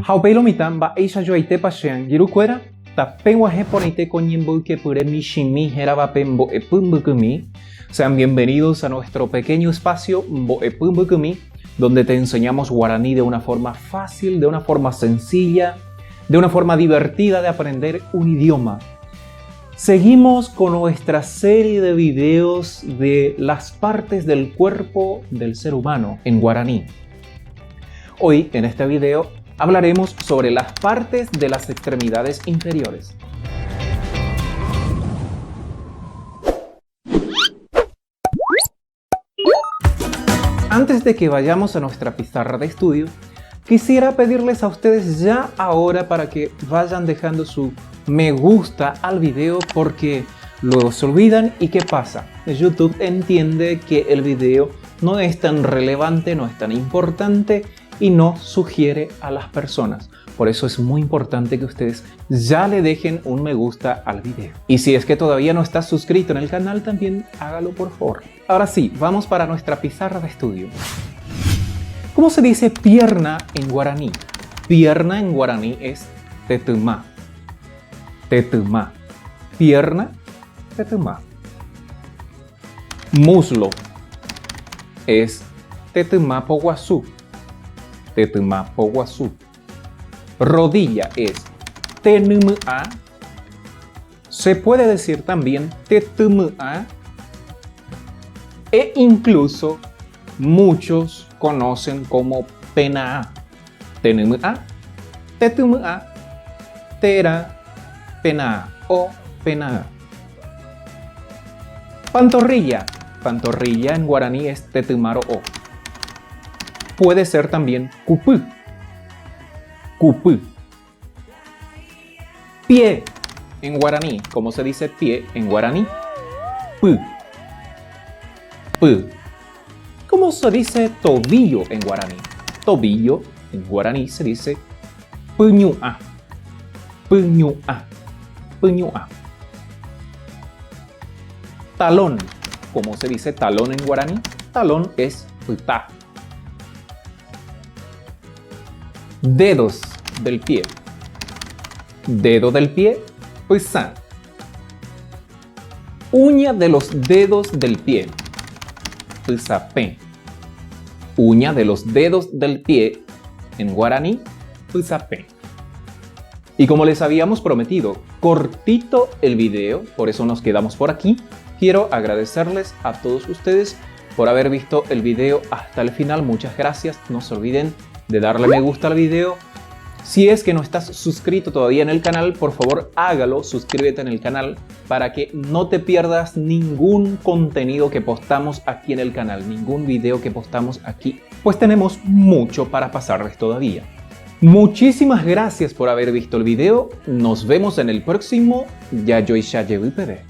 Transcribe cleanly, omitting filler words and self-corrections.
Haupelo mitan ba eisha yo aite pashean yirukuera ta pewa heponite konyembu que pure mishimi herabapembo epumbukumi. Sean bienvenidos a nuestro pequeño espacio Mboepumbukumi, donde te enseñamos guaraní de una forma fácil, de una forma sencilla, de una forma divertida de aprender un idioma. Seguimos con nuestra serie de videos de las partes del cuerpo del ser humano en guaraní. Hoy, en este video, hablaremos sobre las partes de las extremidades inferiores. Antes de que vayamos a nuestra pizarra de estudio, quisiera pedirles a ustedes ya ahora para que vayan dejando su me gusta al video, porque luego se olvidan y ¿qué pasa? YouTube entiende que el video no es tan relevante, no es tan importante y no sugiere a las personas. Por eso es muy importante que ustedes ya le dejen un me gusta al video. Y si es que todavía no estás suscrito en el canal, también hágalo por favor. Ahora sí, vamos para nuestra pizarra de estudio. ¿Cómo se dice pierna en guaraní? Pierna en guaraní es tetuma. Tetuma. Pierna, tetuma. Muslo es tetuma poguazú. Tetuma poguazú. Rodilla es tenuma. Se puede decir también tetuma. E incluso muchos conocen como pena. Tenuma, tetuma, tera, pena o pena. Pantorrilla. Pantorrilla en guaraní es tetumaro o. Puede ser también cupú. Cupú. Pie en guaraní. ¿Cómo se dice pie en guaraní? Pu. Pu. ¿Cómo se dice tobillo en guaraní? Tobillo en guaraní se dice puñua. Puñua. Puñua. Talón. ¿Cómo se dice talón en guaraní? Talón es putá. Dedos del pie. Dedo del pie, puisán. Uña de los dedos del pie, puisapé. Uña de los dedos del pie en guaraní, puisapé. Y como les habíamos prometido, cortito el video, por eso nos quedamos por aquí. Quiero agradecerles a todos ustedes por haber visto el video hasta el final. Muchas gracias. No se olviden de darle me gusta al video. Si es que no estás suscrito todavía en el canal, por favor hágalo, suscríbete en el canal para que no te pierdas ningún contenido que postamos aquí en el canal, ningún video que postamos aquí, pues tenemos mucho para pasarles todavía. Muchísimas gracias por haber visto el video, nos vemos en el próximo. Ya yo ya llevo IPD.